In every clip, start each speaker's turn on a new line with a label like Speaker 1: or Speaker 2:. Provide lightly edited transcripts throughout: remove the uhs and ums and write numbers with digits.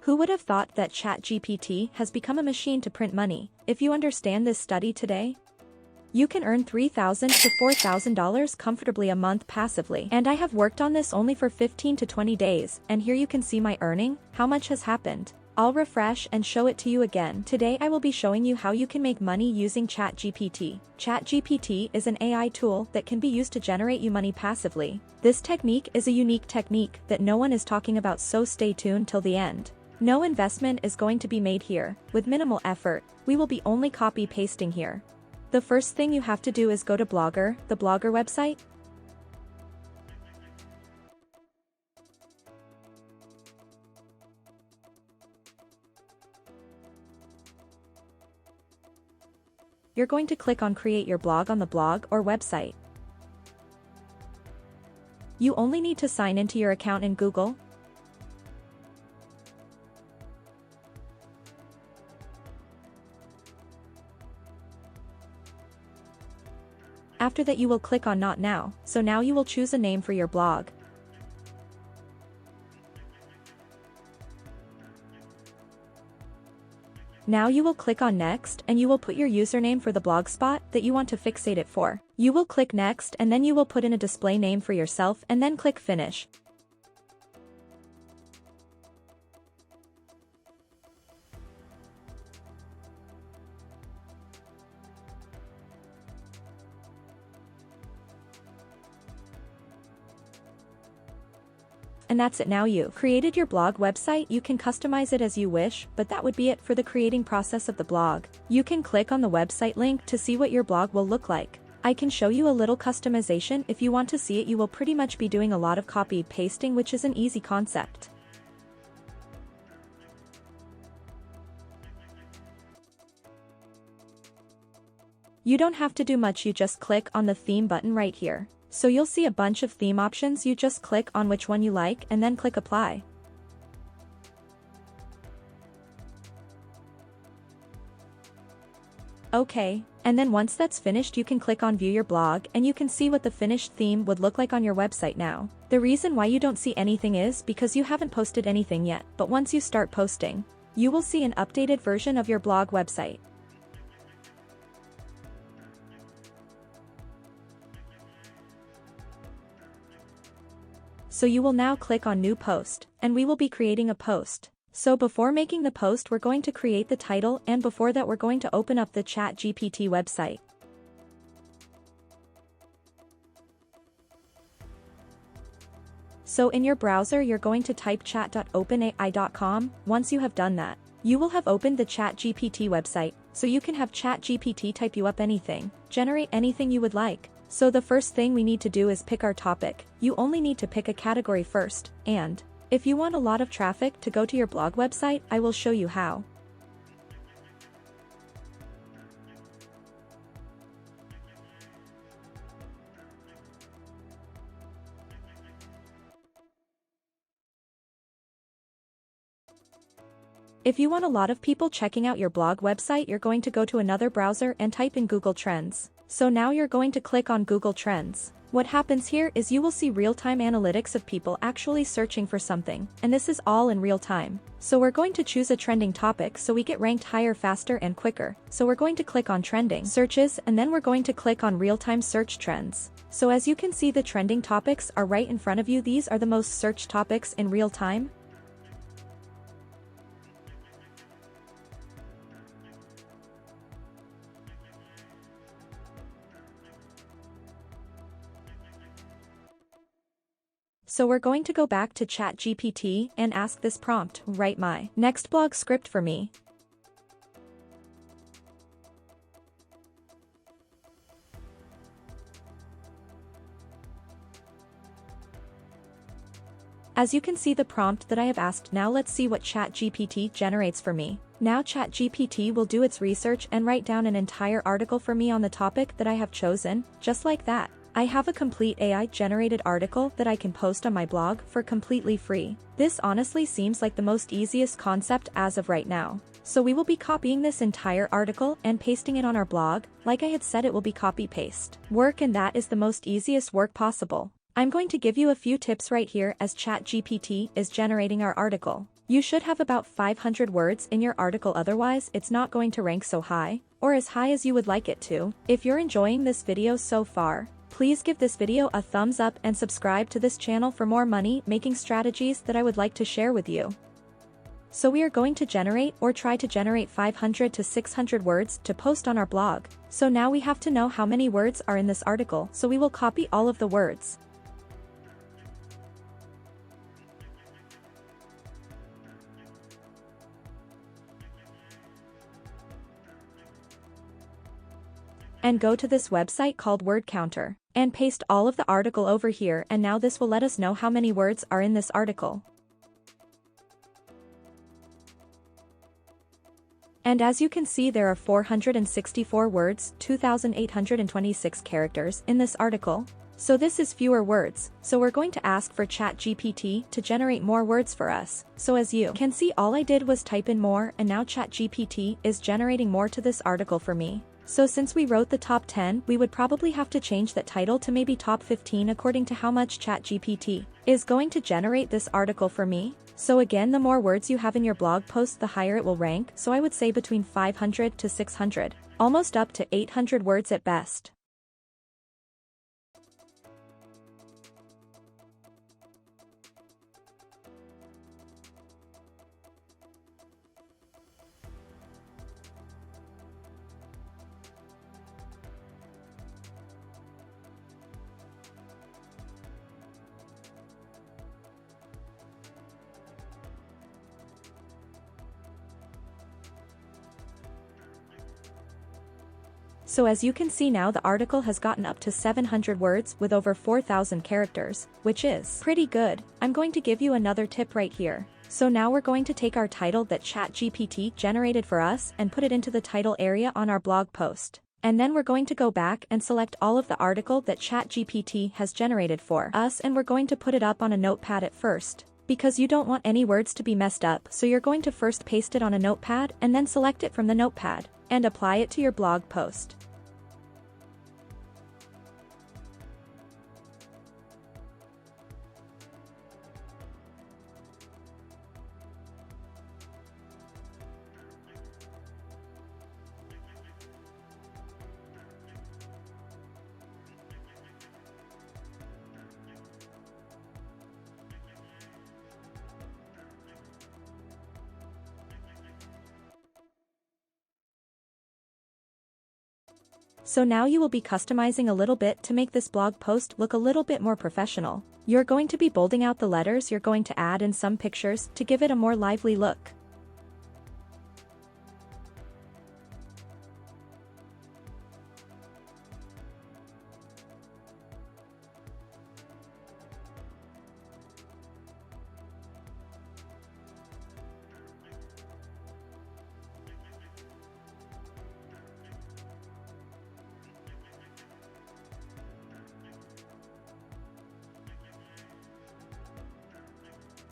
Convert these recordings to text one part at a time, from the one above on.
Speaker 1: Who would have thought that ChatGPT has become a machine to print money? If you understand this study today, you can earn $3,000 to $4,000 comfortably a month passively. And I have worked on this only for 15 to 20 days, and here you can see my earning, how much has happened. I'll refresh and show it to you again. Today I will be showing you how you can make money using ChatGPT. ChatGPT is an AI tool that can be used to generate you money passively. This technique is a unique technique that no one is talking about, so stay tuned till the end. No investment is going to be made here. With minimal effort, we will be only copy-pasting here. The first thing you have to do is go to Blogger, the Blogger website. You're going to click on Create Your Blog on the blog or website. You only need to sign into your account in Google. After that you will click on Not Now, so now you will choose a name for your blog. Now you will click on Next and you will put your username for the blogspot that you want to fixate it for. You will click Next and then you will put in a display name for yourself and then click Finish. And that's it. Now you've created your blog website. You can customize it as you wish, but that would be it for the creating process of the blog. You can click on the website link to see what your blog will look like. I can show you a little customization if you want to see it. You will pretty much be doing a lot of copy pasting, which is an easy concept. You don't have to do much, you just click on the theme button right here. So you'll see a bunch of theme options. You just click on which one you like and then click Apply. Okay, and then once that's finished you can click on View Your Blog and you can see what the finished theme would look like on your website now. The reason why you don't see anything is because you haven't posted anything yet, but once you start posting, you will see an updated version of your blog website. So you will now click on New Post, and we will be creating a post. So before making the post we're going to create the title, and before that we're going to open up the ChatGPT website. So in your browser you're going to type chat.openai.com. Once you have done that, you will have opened the ChatGPT website, so you can have ChatGPT type you up anything, generate anything you would like. So the first thing we need to do is pick our topic. You only need to pick a category first, and if you want a lot of traffic to go to your blog website, I will show you how. If you want a lot of people checking out your blog website, you're going to go to another browser and type in Google Trends. So now you're going to click on Google Trends. What happens here is you will see real-time analytics of people actually searching for something, and this is all in real time. So we're going to choose a trending topic so we get ranked higher, faster and quicker. So we're going to click on trending searches and then we're going to click on real-time search trends. So as you can see, the trending topics are right in front of you. These are the most searched topics in real time. So we're going to go back to ChatGPT and ask this prompt, write my next blog script for me. As you can see the prompt that I have asked. Now let's see what ChatGPT generates for me. Now ChatGPT will do its research and write down an entire article for me on the topic that I have chosen, just like that. I have a complete AI-generated article that I can post on my blog for completely free. This honestly seems like the most easiest concept as of right now. So we will be copying this entire article and pasting it on our blog. Like I had said, it will be copy-paste work, and that is the most easiest work possible. I'm going to give you a few tips right here as ChatGPT is generating our article. You should have about 500 words in your article, otherwise it's not going to rank so high, or as high as you would like it to. If you're enjoying this video so far, please give this video a thumbs up and subscribe to this channel for more money-making strategies that I would like to share with you. So we are going to generate or try to generate 500 to 600 words to post on our blog. So now we have to know how many words are in this article, so we will copy all of the words. And go to this website called Word Counter, and paste all of the article over here, and now this will let us know how many words are in this article. And as you can see, there are 464 words, 2,826 characters in this article. So this is fewer words, so we're going to ask for ChatGPT to generate more words for us. So as you can see, all I did was type in more, and now ChatGPT is generating more to this article for me. So since we wrote the top 10, we would probably have to change that title to maybe top 15 according to how much ChatGPT is going to generate this article for me. So again, the more words you have in your blog post, the higher it will rank, so I would say between 500 to 600, almost up to 800 words at best. So as you can see now, the article has gotten up to 700 words with over 4,000 characters, which is pretty good. I'm going to give you another tip right here. So now we're going to take our title that ChatGPT generated for us and put it into the title area on our blog post. And then we're going to go back and select all of the article that ChatGPT has generated for us, and we're going to put it up on a notepad at first, because you don't want any words to be messed up. So you're going to first paste it on a notepad and then select it from the notepad and apply it to your blog post. So now you will be customizing a little bit to make this blog post look a little bit more professional. You're going to be bolding out the letters, you're going to add in some pictures to give it a more lively look.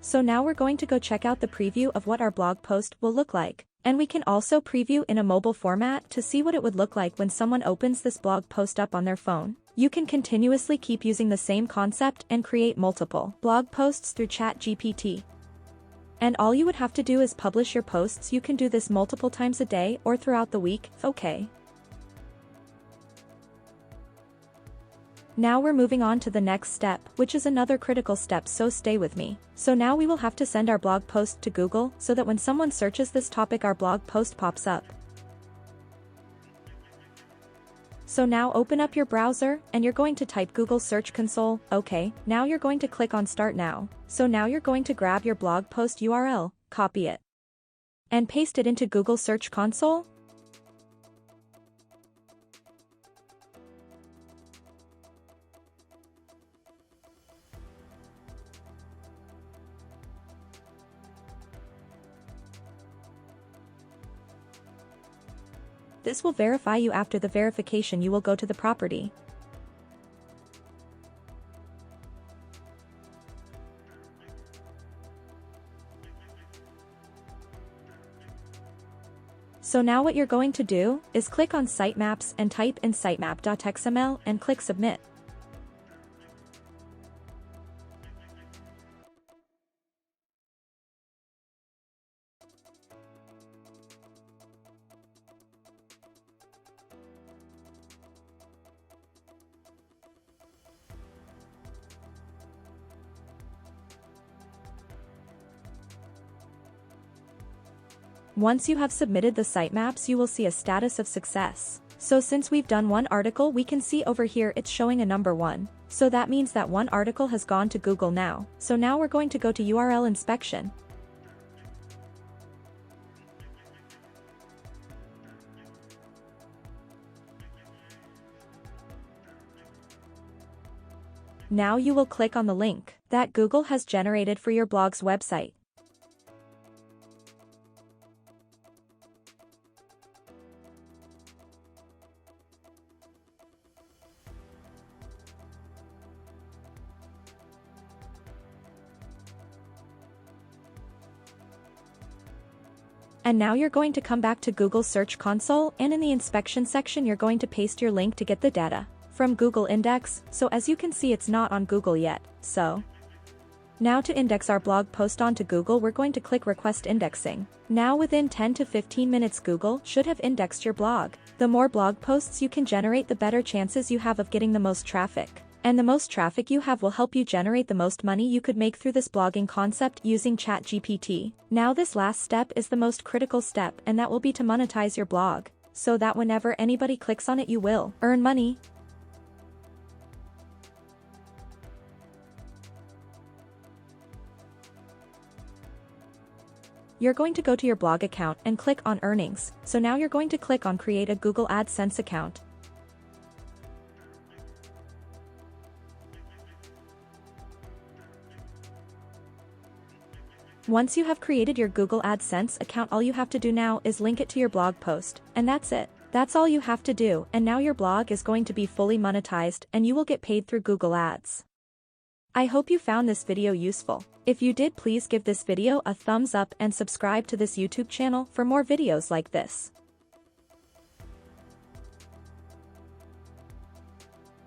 Speaker 1: So now we're going to go check out the preview of what our blog post will look like. And we can also preview in a mobile format to see what it would look like when someone opens this blog post up on their phone. You can continuously keep using the same concept and create multiple blog posts through ChatGPT. And all you would have to do is publish your posts. You can do this multiple times a day or throughout the week. Okay. Now we're moving on to the next step, which is another critical step, so stay with me. So now we will have to send our blog post to Google so that when someone searches this topic, our blog post pops up. So now open up your browser and you're going to type Google Search Console. Okay, now you're going to click on Start Now. So now you're going to grab your blog post URL, copy it, and paste it into Google Search Console. This will verify you. After the verification, you will go to the property. So now what you're going to do is click on Sitemaps and type in sitemap.xml and click Submit. Once you have submitted the sitemaps, you will see a status of success. So since we've done one article, we can see over here it's showing a number 1. So that means that one article has gone to Google now. So now we're going to go to URL inspection. Now you will click on the link that Google has generated for your blog's website. And now you're going to come back to Google Search Console, and in the inspection section you're going to paste your link to get the data from Google Index. So as you can see, it's not on Google yet. So now to index our blog post onto Google, we're going to click Request Indexing. Now within 10 to 15 minutes Google should have indexed your blog. The more blog posts you can generate, the better chances you have of getting the most traffic. And the most traffic you have will help you generate the most money you could make through this blogging concept using ChatGPT. Now this last step is the most critical step, and that will be to monetize your blog, so that whenever anybody clicks on it you will earn money. You're going to go to your blog account and click on Earnings. So now you're going to click on Create a Google AdSense account. Once you have created your Google AdSense account, all you have to do now is link it to your blog post, and that's it. That's all you have to do, and now your blog is going to be fully monetized and you will get paid through Google Ads. I hope you found this video useful. If you did, please give this video a thumbs up and subscribe to this YouTube channel for more videos like this.